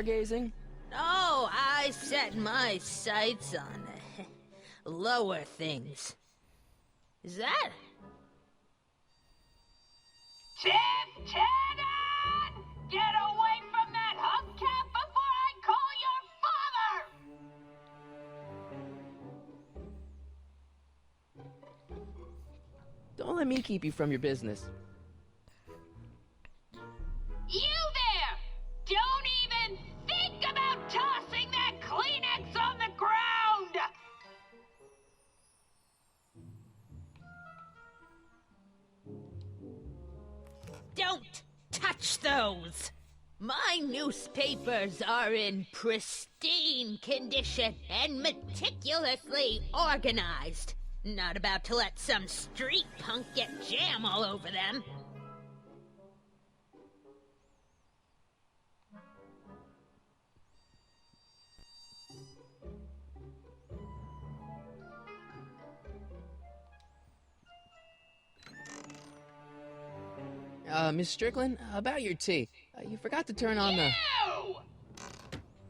Stargazing? Oh, I set my sights on lower things. Is that? Tiff Tannen! Get away from that hubcap before I call your father! Don't let me keep you from your business. You there! Don't even think about tossing that Kleenex on the ground! Don't touch those! My newspapers are in pristine condition and meticulously organized. Not about to let some street punk get jam all over them. Miss Strickland, about your tea. You forgot to turn on the... You!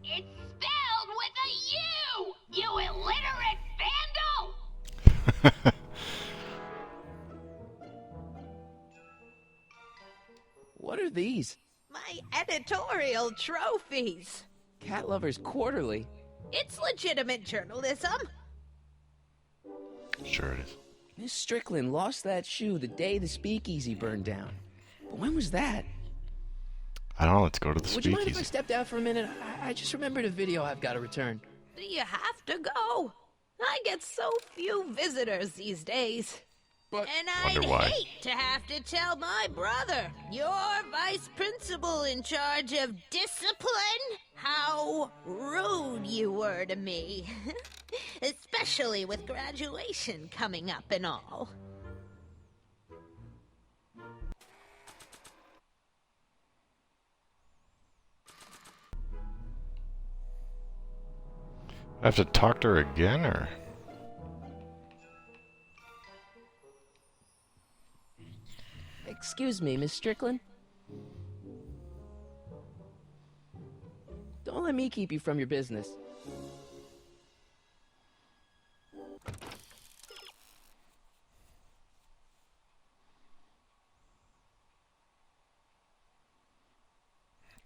It's spelled with a U! You illiterate vandal! What are these? My editorial trophies. Cat Lovers Quarterly. It's legitimate journalism. Sure it is. Miss Strickland lost that shoe the day the speakeasy burned down. But when was that? I don't know. Let's go to the Would you mind if I speakeasy. stepped out for a minute? I just remembered a video I've got to return. Do you have to go? I get so few visitors these days. But And Wonder I'd why. hate to have to tell my brother, your vice principal in charge of discipline, how rude you were to me. Especially with graduation coming up and all. I have to talk to her again, or? Excuse me, Miss Strickland? Don't let me keep you from your business.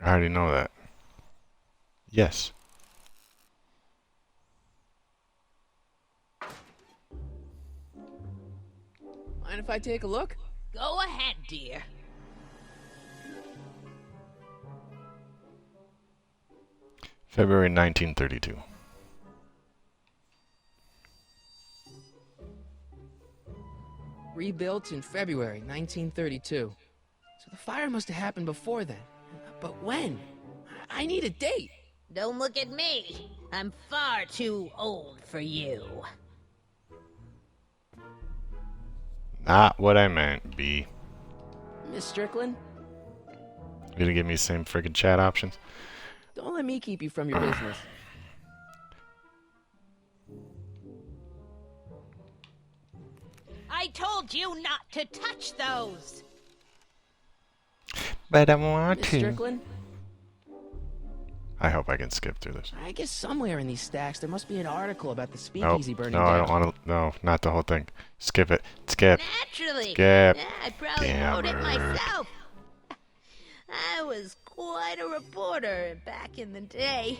I already know that. Yes. Mind if I take a look? Go ahead, dear. February 1932. Rebuilt in February 1932. So the fire must have happened before then. But when? I need a date. Don't look at me. I'm far too old for you. Not what I meant, B. Miss Strickland, You gonna give me the same friggin' chat options? don't let me keep you from your business. I told you not to touch those. But I want Miss to. Strickland, I hope I can skip through this. I guess somewhere in these stacks there must be an article about the Nope. speakeasy burning No, down. I don't want to. No, not the whole thing. Skip it. Skip. Naturally. Skip. Yeah, I probably Damn wrote it it. myself. I was quite a reporter back in the day.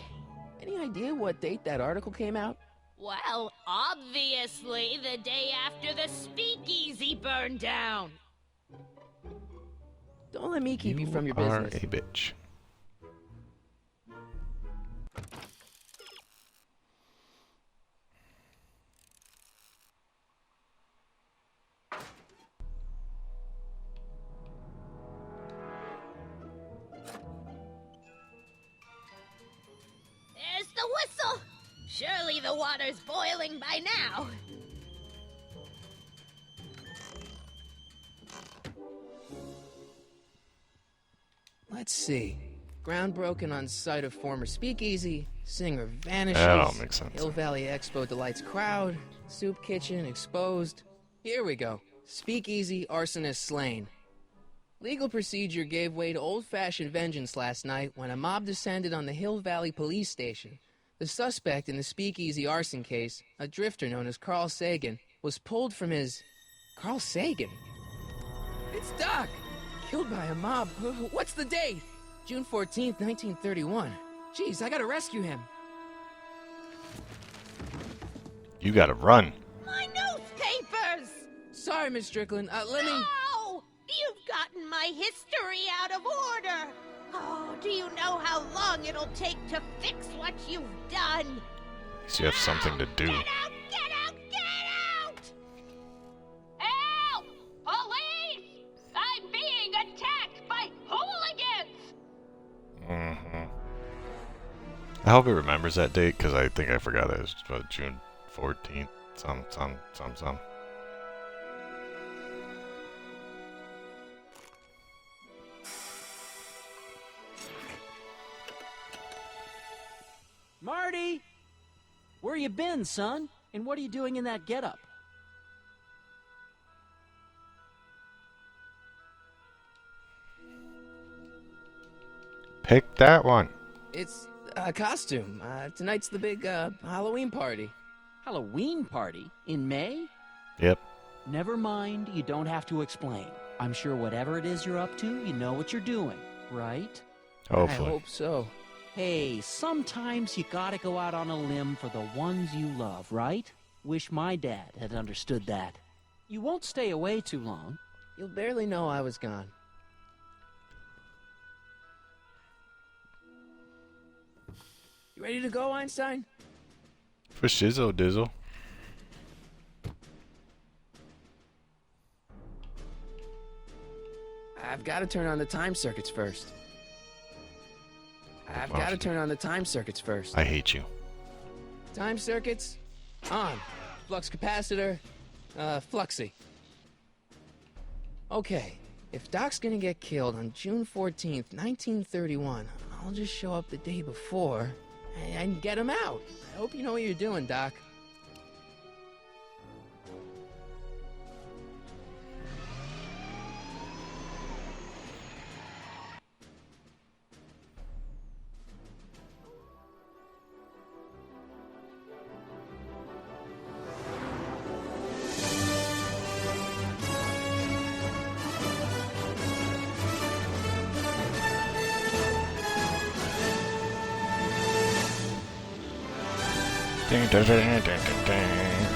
Any idea what date that article came out? Well, obviously the day after the speakeasy burned down. Don't let me keep you from your are business. a bitch. There's the whistle. Surely the water's boiling by now. Let's see. Ground broken on site of former speakeasy. Singer vanishes. That all makes sense. Hill Valley Expo delights crowd. Soup kitchen exposed. Here we go. Speakeasy arsonist slain. Legal procedure gave way to old-fashioned vengeance last night when a mob descended on the Hill Valley Police Station. The suspect in the speakeasy arson case, a drifter known as Carl Sagan, was pulled from his... Carl Sagan? It's Doc! Killed by a mob. What's the date? June 14th, 1931. Jeez, I gotta rescue him. You gotta run. My newspapers! Sorry, Miss Strickland. Let me... No! You've gotten my history out of order! Oh, do you know how long it'll take to fix what you've done? So you have something to do. Get out! Get out! Get out! Help! Police! I'm being attacked by hooligans! I hope it remembers that date, because I think I forgot it was June 14th. Some. Marty! Where you been, son? And what are you doing in that getup? Pick that one. It's a costume. Tonight's the big, Halloween party. Halloween party? In May? Yep. Never mind, you don't have to explain. I'm sure whatever it is you're up to, you know what you're doing, right? Hopefully. I hope so. Hey, sometimes you gotta go out on a limb for the ones you love, right? Wish my dad had understood that. You won't stay away too long. You'll barely know I was gone. You ready to go, Einstein? For shizzle dizzle. I've got to turn on the time circuits first. I hate you. Time circuits, on. Flux capacitor, fluxy. Okay, if Doc's gonna get killed on June 14th, 1931, I'll just show up the day before and get him out. I hope you know what you're doing, Doc. Ding, ding, ding, ding, ding, ding.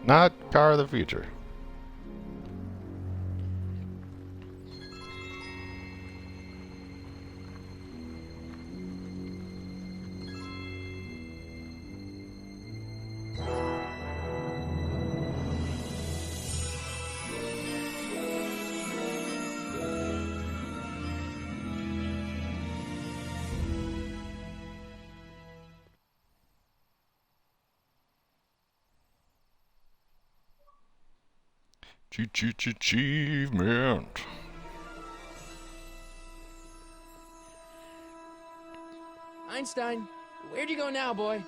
Not car of the future. Achievement. Einstein, where'd you go now, boy?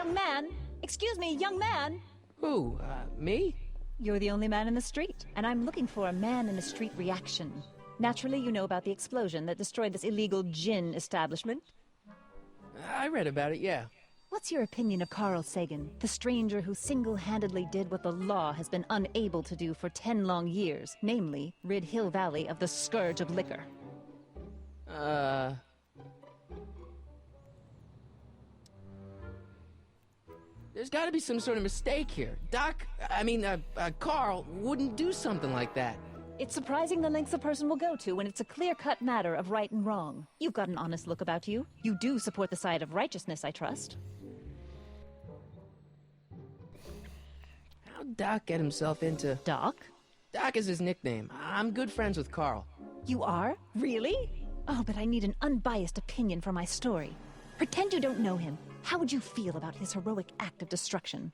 Young man! Excuse me, young man! Who, me? You're the only man in the street, and I'm looking for a man-in-the-street reaction. Naturally, you know about the explosion that destroyed this illegal gin establishment. I read about it, yeah. What's your opinion of Carl Sagan, the stranger who single-handedly did what the law has been unable to do for 10 long years, namely, rid Hill Valley of the scourge of liquor? There's gotta be some sort of mistake here. Carl wouldn't do something like that. It's surprising the lengths a person will go to when it's a clear-cut matter of right and wrong. You've got an honest look about you. You do support the side of righteousness, I trust. How'd Doc get himself into... Doc? Doc is his nickname. I'm good friends with Carl. You are? Really? Oh, but I need an unbiased opinion for my story. Pretend you don't know him. How would you feel about his heroic act of destruction?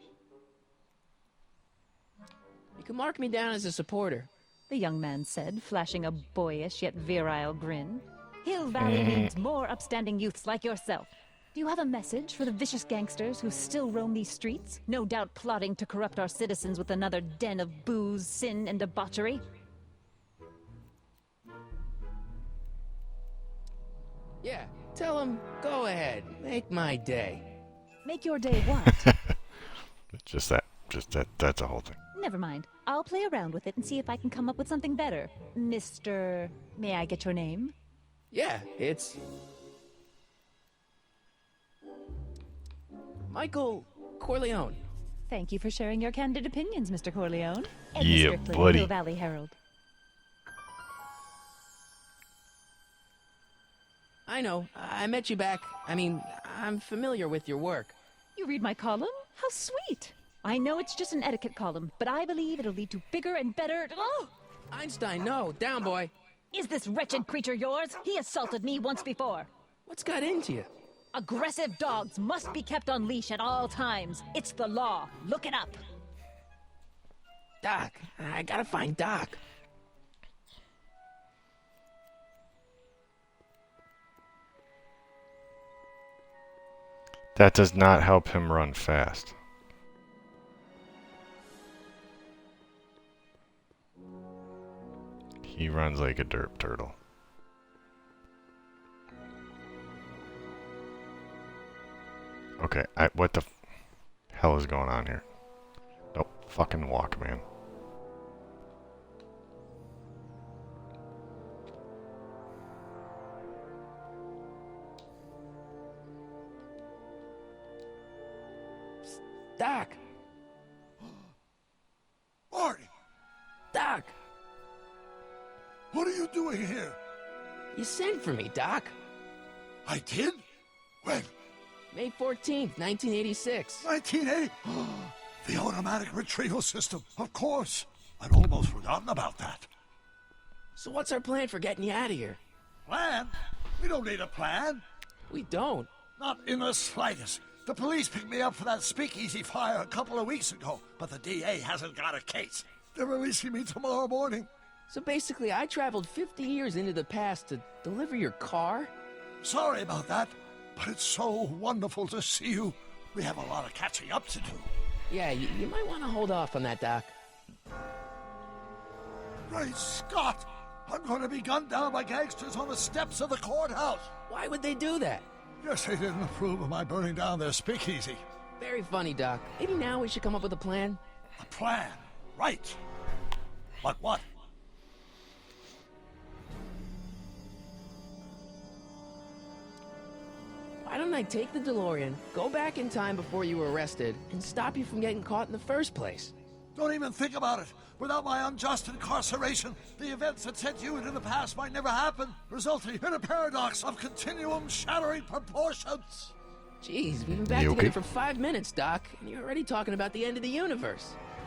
You can mark me down as a supporter. The young man said, flashing a boyish yet virile grin. Hill Valley needs more upstanding youths like yourself. Do you have a message for the vicious gangsters who still roam these streets, no doubt plotting to corrupt our citizens with another den of booze, sin, and debauchery? Yeah, tell him, go ahead, make my day. Make your day what? That's a whole thing. Never mind. I'll play around with it and see if I can come up with something better. Mr... May I get your name? Yeah, it's... Michael Corleone. Thank you for sharing your candid opinions, Mr. Corleone. Yeah, Strickland, buddy. Hill Valley Herald. I know, I met you back. I'm familiar with your work. You read my column? How sweet! I know it's just an etiquette column, but I believe it'll lead to bigger and better... Oh! Einstein, no, down, boy. Is this wretched creature yours? He assaulted me once before. What's got into you? Aggressive dogs must be kept on leash at all times. It's the law. Look it up. Doc, I gotta find Doc. That does not help him run fast. He runs like a derp turtle. Okay, what the hell is going on here? Don't fucking walk, man. Doc! Marty! Doc! What are you doing here? You sent for me, Doc. I did? When? May 14th, 1986. 1980? The automatic retrieval system, of course. I'd almost forgotten about that. So what's our plan for getting you out of here? Plan? We don't need a plan. We don't. Not in the slightest. The police picked me up for that speakeasy fire a couple of weeks ago, but the DA hasn't got a case. They're releasing me tomorrow morning. So basically, I traveled 50 years into the past to deliver your car? Sorry about that, but it's so wonderful to see you. We have a lot of catching up to do. Yeah, you might want to hold off on that, Doc. Great Scott! I'm going to be gunned down by gangsters on the steps of the courthouse. Why would they do that? Guess they didn't approve of my burning down their speakeasy. Very funny, Doc. Maybe now we should come up with a plan? A plan? Right. But what? Why don't I take the DeLorean, go back in time before you were arrested, and stop you from getting caught in the first place? Don't even think about it. Without my unjust incarceration, the events that sent you into the past might never happen, resulting in a paradox of continuum shattering proportions. Jeez, we've been back together for 5 minutes, Doc, and you're already talking about the end of the universe.